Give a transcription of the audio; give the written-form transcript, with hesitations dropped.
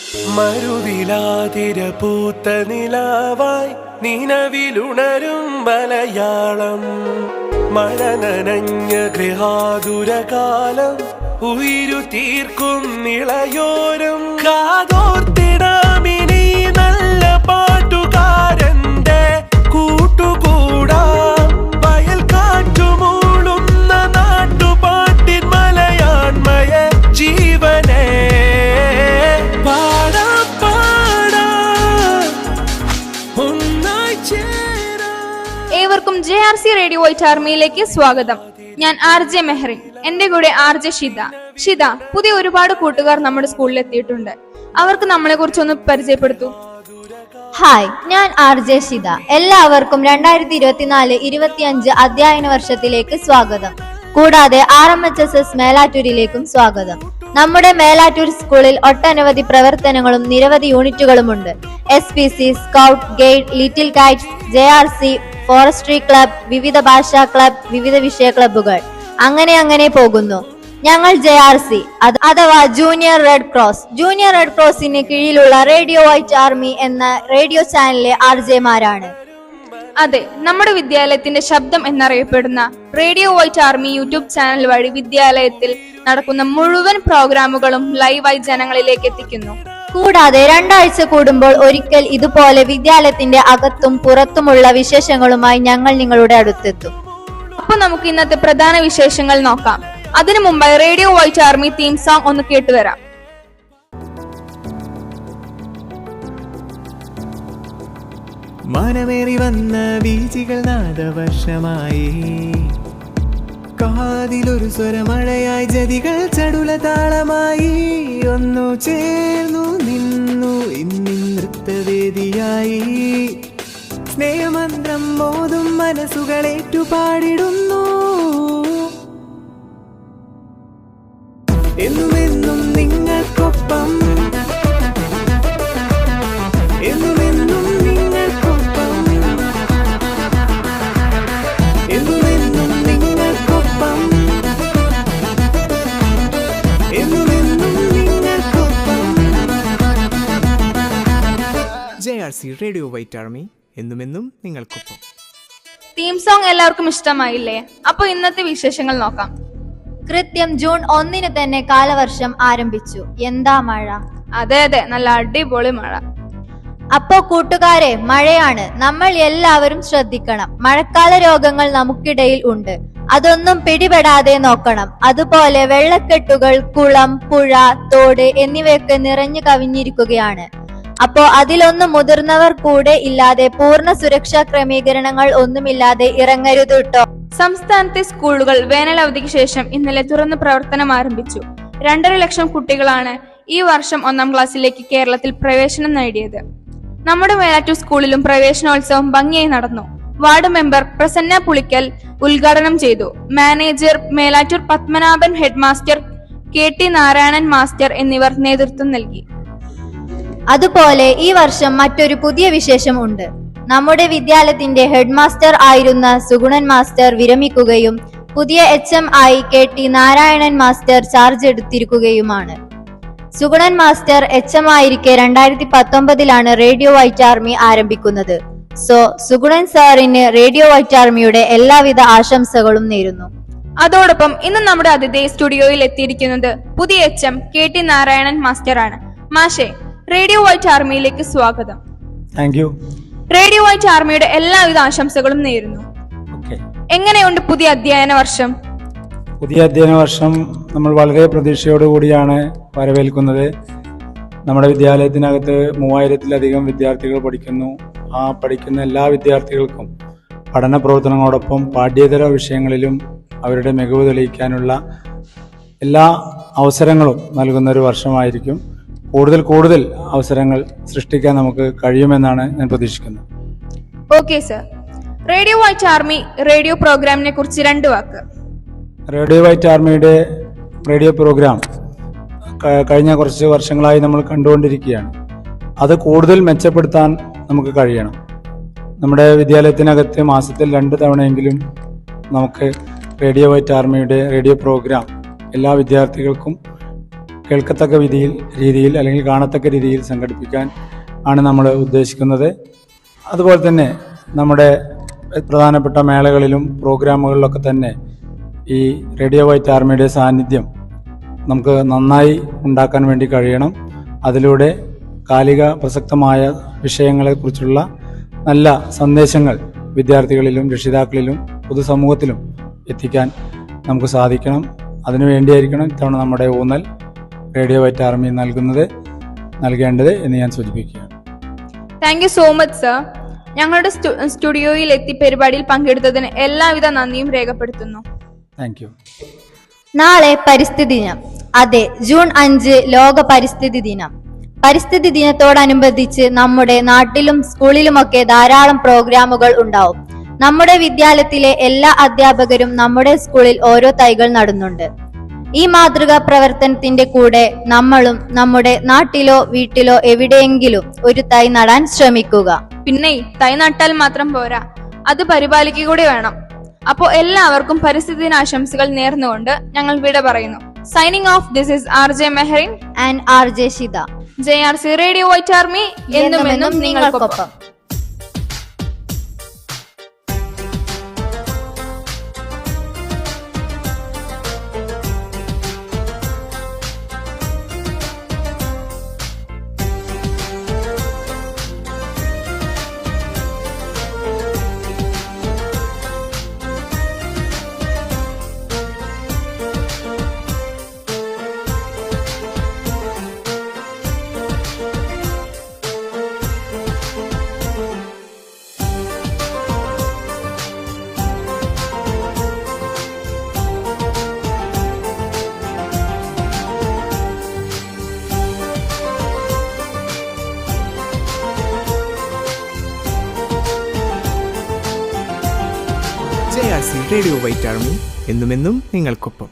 മരുവിലാതിര പൂത്ത നിലാവായി നിലവിലുണരും മലയാളം. മഴ നനഞ്ഞ ഗൃഹാതുരകാലം ഉയിരു തീർക്കും നിളയോരം. കാതോർത്തിടാമിനി നല്ല പാട്ടുകാരന്റെ കൂട്ടുകൂടാ. വയൽ കാറ്റുമൂളുന്ന നാട്ടുപാട്ടിൻ മലയാൺമയ ജീവനേ. ഏവർക്കും JRC റേഡിയോ വൈറ്റ് ആർമിയിലേക്ക് സ്വാഗതം. ഞാൻ RJ മെഹറിൻ, എന്റെ കൂടെ RJ ഷിത. പുതിയ ഒരുപാട് കൂട്ടുകാർ നമ്മുടെ സ്കൂളിൽ എത്തിയിട്ടുണ്ട്. അവർക്ക് നമ്മളെ കുറിച്ചൊന്ന് പരിചയപ്പെടുത്തൂ. ഹായ്, ഞാൻ RJ ഷിത. എല്ലാവർക്കും 2024-25 അധ്യയന വർഷത്തിലേക്ക് സ്വാഗതം. കൂടാതെ RMHSS മേലാറ്റൂരിലേക്കും സ്വാഗതം. നമ്മുടെ മേലാറ്റൂർ സ്കൂളിൽ ഒട്ടനവധി പ്രവർത്തനങ്ങളും നിരവധി യൂണിറ്റുകളുമുണ്ട്. SPC, scout, guide, little Kites, JRC, forestry club, വിവിധ ഭാഷാ ക്ലബ്, വിവിധ വിഷയ ക്ലബ്ബുകൾ, അങ്ങനെ പോകുന്നു. ഞങ്ങൾ JRC അഥവാ ജൂനിയർ റെഡ് ക്രോസിന് കീഴിലുള്ള റേഡിയോ വൈറ്റ് ആർമി എന്ന റേഡിയോ ചാനലിലെ RJ-മാരാണ്. അതെ, നമ്മുടെ വിദ്യാലയത്തിന്റെ ശബ്ദം എന്നറിയപ്പെടുന്ന radio white army YouTube channel വഴി വിദ്യാലയത്തിൽ നടക്കുന്ന മുഴുവൻ പ്രോഗ്രാമുകളും ലൈവായി ജനങ്ങളിലേക്ക് എത്തിക്കുന്നു. കൂടാതെ 2 ആഴ്ച കൂടുമ്പോൾ ഒരിക്കൽ ഇതുപോലെ വിദ്യാലയത്തിന്റെ അകത്തും പുറത്തുമുള്ള വിശേഷങ്ങളുമായി ഞങ്ങൾ നിങ്ങളുടെ അടുത്തെത്തും. അപ്പൊ നമുക്ക് ഇന്നത്തെ പ്രധാന വിശേഷങ്ങൾ നോക്കാം. അതിനു മുമ്പായി radio white army theme song ഒന്ന് കേട്ടുവരാം. മനമേറി വന്ന വീഴ്ചകൾ നാദവർഷമായി, കാതിലൊരു സ്വരമഴയായി ജതികൾ ചടുല താളമായി, ഒന്നു ചേർന്നു നിന്നു ഇന്നിൻ നൃത്തവേദിയായി. സ്നേഹമന്ത്രം മോതും മനസ്സുകളേറ്റുപാടിടുന്നു, എന്നുമെന്നും നിങ്ങൾക്കൊപ്പം, എന്നുമെന്നും നിങ്ങൾക്കൊപ്പം, എന്നുമെന്നും നിങ്ങൾക്കൊപ്പം, എന്നുമെന്നും നിങ്ങൾക്കൊപ്പം. JRC റേഡിയോ വൈറ്റ് ആർമി, എന്നുമെന്നും നിങ്ങൾക്കൊപ്പം. തീം സോങ് എല്ലാവർക്കും ഇഷ്ടമായില്ലേ? അപ്പൊ ഇന്നത്തെ വിശേഷങ്ങൾ നോക്കാം. കൃത്യം ജൂൺ 1 തന്നെ കാലവർഷം ആരംഭിച്ചു. എന്താ മഴ! അതെ, നല്ല അടിപൊളി മഴ. അപ്പോ കൂട്ടുകാരെ, മഴയാണ്. നമ്മൾ എല്ലാവരും ശ്രദ്ധിക്കണം. മഴക്കാല രോഗങ്ങൾ നമുക്കിടയിൽ ഉണ്ട്. അതൊന്നും പിടിപെടാതെ നോക്കണം. അതുപോലെ വെള്ളക്കെട്ടുകൾ, കുളം, പുഴ, തോട് എന്നിവയൊക്കെ നിറഞ്ഞു കവിഞ്ഞിരിക്കുകയാണ്. അപ്പോ അതിലൊന്നും മുതിർന്നവർ കൂടെ ഇല്ലാതെ പൂർണ്ണ സുരക്ഷാ ക്രമീകരണങ്ങൾ ഒന്നുമില്ലാതെ ഇറങ്ങരുത് കേട്ടോ. സംസ്ഥാനത്തെ സ്കൂളുകൾ വേനലവധിക്ക് ശേഷം ഇന്നലെ തുറന്ന് പ്രവർത്തനം ആരംഭിച്ചു. 2.5 ലക്ഷം കുട്ടികളാണ് ഈ വർഷം 1ാം ക്ലാസ്സിലേക്ക് കേരളത്തിൽ പ്രവേശനം നേടിയത്. നമ്മുടെ മേലാറ്റൂർ സ്കൂളിലും പ്രവേശനോത്സവം ഭംഗിയായി നടന്നു. വാർഡ് മെമ്പർ പ്രസന്ന പുളിക്കൽ ഉദ്ഘാടനം ചെയ്തു. Manager Melattur Padmanabhan, head master KT Narayanan master എന്നിവർ നേതൃത്വം നൽകി. അതുപോലെ ഈ വർഷം മറ്റൊരു പുതിയ വിശേഷം ഉണ്ട്. നമ്മുടെ വിദ്യാലയത്തിന്റെ ഹെഡ് മാസ്റ്റർ ആയിരുന്ന സുഗുണൻ മാസ്റ്റർ വിരമിക്കുകയും പുതിയ HM ആയി KT നാരായണൻ മാസ്റ്റർ ചാർജ് എടുത്തിരിക്കുകയുമാണ്. സുഗുണൻ മാസ്റ്റർ HM ആയിരിക്കെ 2019 റേഡിയോ വൈറ്റ് ആർമി ആരംഭിക്കുന്നത്. സുഗുണൻ സാറിന് റേഡിയോ വൈറ്റ് ആർമിയുടെ എല്ലാവിധ ആശംസകളും നേരുന്നു. അതോടൊപ്പം ഇന്ന് നമ്മുടെ അതിഥി സ്റ്റുഡിയോയിൽ എത്തിയിരിക്കുന്നത് പുതിയ HM KT നാരായണൻ മാസ്റ്റർ ആണ്. മാഷെ, റേഡിയോ വൈറ്റ് ആർമിയിലേക്ക് സ്വാഗതം. Thank you. റേഡിയോ വൈറ്റ് ആർമിയുടെ എല്ലാവിധ ആശംസകളും നേരുന്നു. എങ്ങനെയുണ്ട് പുതിയ അധ്യയന വർഷം? പുതിയ അധ്യയന വർഷം നമ്മൾ വളരെ പ്രതീക്ഷയോടുകൂടിയാണ് വരവേൽക്കുന്നത്. നമ്മുടെ വിദ്യാലയത്തിനകത്ത് 3000-ലധികം വിദ്യാർത്ഥികൾ പഠിക്കുന്നു. ആ പഠിക്കുന്ന എല്ലാ വിദ്യാർത്ഥികൾക്കും പഠന പ്രവർത്തനങ്ങളോടൊപ്പം പാഠ്യേതര വിഷയങ്ങളിലും അവരുടെ മികവ് തെളിയിക്കാനുള്ള എല്ലാ അവസരങ്ങളും നൽകുന്ന ഒരു വർഷമായിരിക്കും. കൂടുതൽ അവസരങ്ങൾ സൃഷ്ടിക്കാൻ നമുക്ക് കഴിയുമെന്നാണ് ഞാൻ പ്രതീക്ഷിക്കുന്നത്. Okay sir. Radio white army radio പ്രോഗ്രാമിനെ കുറിച്ച് 2 വാക്ക്. റേഡിയോ വൈറ്റ് ആർമിയുടെ റേഡിയോ പ്രോഗ്രാം കഴിഞ്ഞ കുറച്ച് വർഷങ്ങളായി നമ്മൾ കണ്ടുകൊണ്ടിരിക്കുകയാണ്. അത് കൂടുതൽ മെച്ചപ്പെടുത്താൻ നമുക്ക് കഴിയണം. നമ്മുടെ വിദ്യാലയത്തിനകത്ത് മാസത്തിൽ 2 തവണയെങ്കിലും നമുക്ക് റേഡിയോ വൈറ്റ് ആർമിയുടെ റേഡിയോ പ്രോഗ്രാം എല്ലാ വിദ്യാർത്ഥികൾക്കും കേൾക്കത്തക്ക രീതിയിൽ അല്ലെങ്കിൽ കാണത്തക്ക രീതിയിൽ സംഘടിപ്പിക്കാൻ ആണ് നമ്മൾ ഉദ്ദേശിക്കുന്നത്. അതുപോലെ തന്നെ നമ്മുടെ പ്രധാനപ്പെട്ട മേളകളിലും പ്രോഗ്രാമുകളിലൊക്കെ തന്നെ ഈ റേഡിയോ വൈറ്റ് ആർമിയുടെ സാന്നിധ്യം നമുക്ക് നന്നായി ഉണ്ടാക്കാൻ വേണ്ടി കഴിയണം. അതിലൂടെ കാലിക പ്രസക്തമായ വിഷയങ്ങളെക്കുറിച്ചുള്ള നല്ല സന്ദേശങ്ങൾ വിദ്യാർത്ഥികളിലും രക്ഷിതാക്കളിലും പൊതുസമൂഹത്തിലും എത്തിക്കാൻ നമുക്ക് സാധിക്കണം. അതിനുവേണ്ടിയായിരിക്കണം ഇത്തവണ നമ്മുടെ ഊന്നൽ റേഡിയോ വൈറ്റ് ആർമി നൽകേണ്ടത് എന്ന് ഞാൻ സൂചിപ്പിക്കുകയാണ്. Thank you so much sir. ഞങ്ങളുടെ സ്റ്റുഡിയോയിൽ എത്തി പരിപാടിയിൽ പങ്കെടുത്തതിന് എല്ലാവിധ നന്ദിയും രേഖപ്പെടുത്തുന്നു. Thank you. നാളെ പരിസ്ഥിതി ദിനം. അതെ, ജൂൺ 5 ലോക പരിസ്ഥിതി ദിനം. പരിസ്ഥിതി ദിനത്തോടനുബന്ധിച്ച് നമ്മുടെ നാട്ടിലും സ്കൂളിലുമൊക്കെ ധാരാളം പ്രോഗ്രാമുകൾ ഉണ്ടാവും. നമ്മുടെ വിദ്യാലയത്തിലെ എല്ലാ അധ്യാപകരും നമ്മുടെ സ്കൂളിൽ ഓരോ തൈകൾ നടുന്നുണ്ട്. ഈ മാതൃകാ പ്രവർത്തനത്തിന്റെ കൂടെ നമ്മളും നമ്മുടെ നാട്ടിലോ വീട്ടിലോ എവിടെയെങ്കിലും ഒരു തൈ നടാൻ ശ്രമിക്കുക. പിന്നെ തൈ നട്ടാൽ മാത്രം പോരാ, അത് പരിപാലിക്കുക കൂടി വേണം. അപ്പോ എല്ലാവർക്കും പരിസ്ഥിതി ദിനാശംസകൾ നേർന്നുകൊണ്ട് ഞങ്ങൾ വിട പറയുന്നു. Signing off, this is RJ Mehreen and RJ Shitha. JRC radio white army എന്നും നിങ്ങൾക്കൊപ്പം. JRC റേഡിയോ വൈറ്റ് ആർമി എന്നുമെന്നും നിങ്ങൾക്കൊപ്പം.